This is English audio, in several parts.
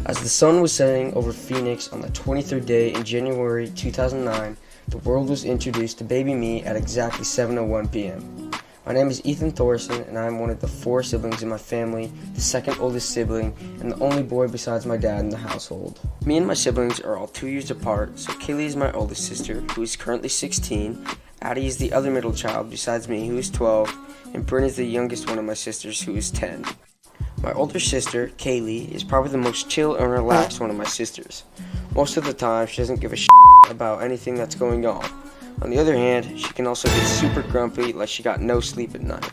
As the sun was setting over Phoenix on the 23rd day in January 2009, the world was introduced to baby me at exactly 7:01 p.m. My name is Ethan Thoresen, and I am one of the 4 siblings in my family, the second oldest sibling, and the only boy besides my dad in the household. Me and my siblings are all 2 years apart, so Kaylee is my oldest sister, who is currently 16, Addie is the other middle child besides me, who is 12, and Bryn is the youngest one of my sisters, who is 10. My older sister, Kaylee, is probably the most chill and relaxed one of my sisters. Most of the time, she doesn't give a shit about anything that's going on. On the other hand, she can also get super grumpy, like she got no sleep at night.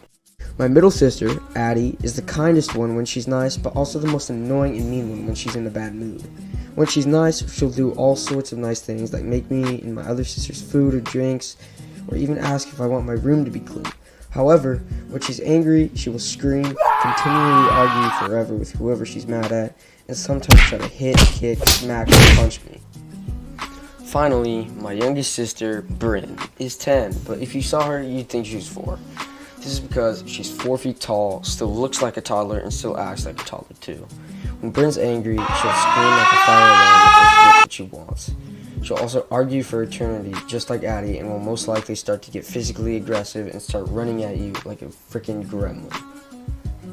My middle sister, Addie, is the kindest one when she's nice, but also the most annoying and mean one when she's in a bad mood. When she's nice, she'll do all sorts of nice things, like make me and my other sisters food or drinks, or even ask if I want my room to be clean. However, when she's angry, she will scream, continually argue forever with whoever she's mad at, and sometimes try to hit, kick, smack, or punch me. Finally, my youngest sister, Bryn, is 10, but if you saw her, you'd think she was 4. This is because she's 4 feet tall, still looks like a toddler, and still acts like a toddler too. When Bryn's angry, she'll scream like a fire alarm if she gets what she wants. She'll also argue for eternity, just like Addie, and will most likely start to get physically aggressive and start running at you like a freaking gremlin.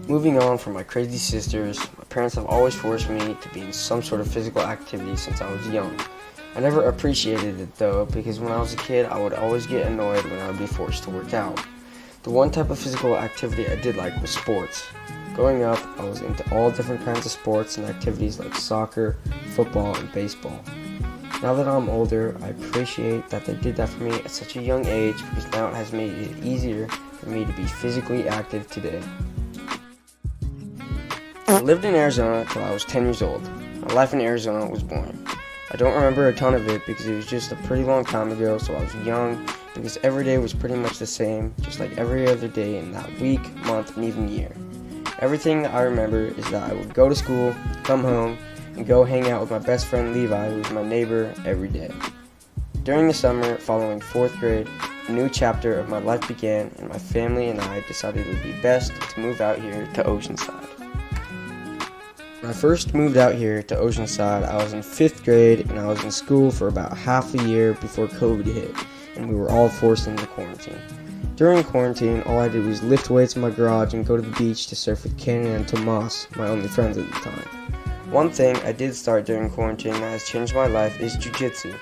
Moving on from my crazy sisters, my parents have always forced me to be in some sort of physical activity since I was young. I never appreciated it though, because when I was a kid, I would always get annoyed when I would be forced to work out. The one type of physical activity I did like was sports. Growing up, I was into all different kinds of sports and activities like soccer, football, and baseball. Now that I'm older, I appreciate that they did that for me at such a young age, because now it has made it easier for me to be physically active today. I lived in Arizona until I was 10 years old. My life in Arizona was boring. I don't remember a ton of it because it was just a pretty long time ago, so I was young, because every day was pretty much the same, just like every other day in that week, month, and even year. Everything that I remember is that I would go to school, come home, and go hang out with my best friend Levi, who was my neighbor, every day. During the summer following 4th grade, a new chapter of my life began, and my family and I decided it would be best to move out here to Oceanside. When I first moved out here to Oceanside, I was in 5th grade, and I was in school for about half a year before COVID hit, and we were all forced into quarantine. During quarantine, all I did was lift weights in my garage and go to the beach to surf with Cannon and Tomas, my only friends at the time. One thing I did start during quarantine that has changed my life is jiu-jitsu.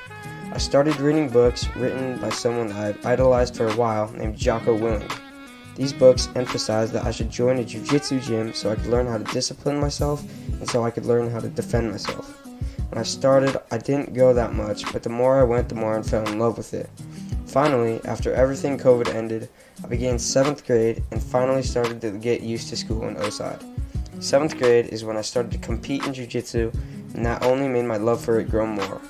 I started reading books written by someone I've idolized for a while named Jocko Willing. These books emphasized that I should join a jiu-jitsu gym so I could learn how to discipline myself and so I could learn how to defend myself. When I started, I didn't go that much, but the more I went, the more I fell in love with it. Finally, after everything COVID ended, I began 7th grade and finally started to get used to school in Oside. 7th grade is when I started to compete in jiu-jitsu, and that only made my love for it grow more.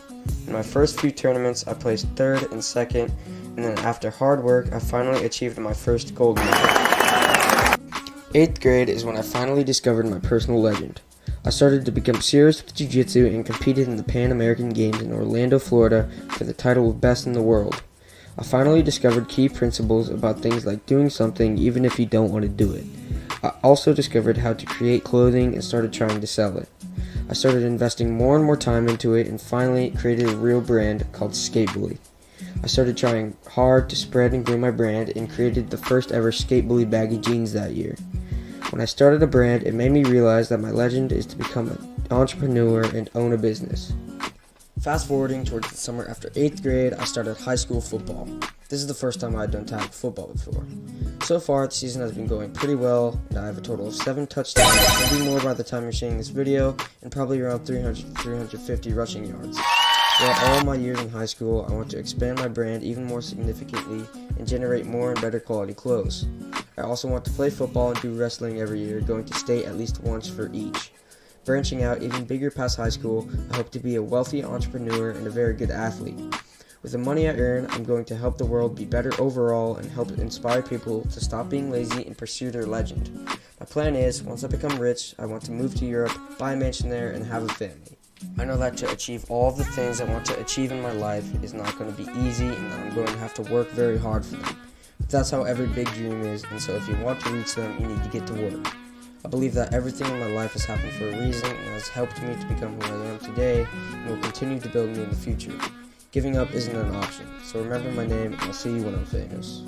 In my first few tournaments, I placed 3rd and 2nd, and then after hard work, I finally achieved my first gold medal. 8th grade is when I finally discovered my personal legend. I started to become serious with jiu-jitsu and competed in the Pan American Games in Orlando, Florida for the title of Best in the World. I finally discovered key principles about things like doing something even if you don't want to do it. I also discovered how to create clothing and started trying to sell it. I started investing more and more time into it and finally created a real brand called Skatebully. I started trying hard to spread and grow my brand and created the first ever Skatebully baggy jeans that year. When I started a brand, it made me realize that my legend is to become an entrepreneur and own a business. Fast forwarding towards the summer after 8th grade, I started high school football. This is the first time I had done tackle football before. So far, the season has been going pretty well, and I have a total of 7 touchdowns, maybe more by the time you're seeing this video, and probably around 350 rushing yards. Throughout all my years in high school, I want to expand my brand even more significantly and generate more and better quality clothes. I also want to play football and do wrestling every year, going to state at least once for each. Branching out even bigger past high school, I hope to be a wealthy entrepreneur and a very good athlete. With the money I earn, I'm going to help the world be better overall and help inspire people to stop being lazy and pursue their legend. My plan is, once I become rich, I want to move to Europe, buy a mansion there, and have a family. I know that to achieve all of the things I want to achieve in my life is not going to be easy and that I'm going to have to work very hard for them. But that's how every big dream is, and so if you want to reach them, you need to get to work. I believe that everything in my life has happened for a reason and has helped me to become who I am today and will continue to build me in the future. Giving up isn't an option, so remember my name and I'll see you when I'm famous.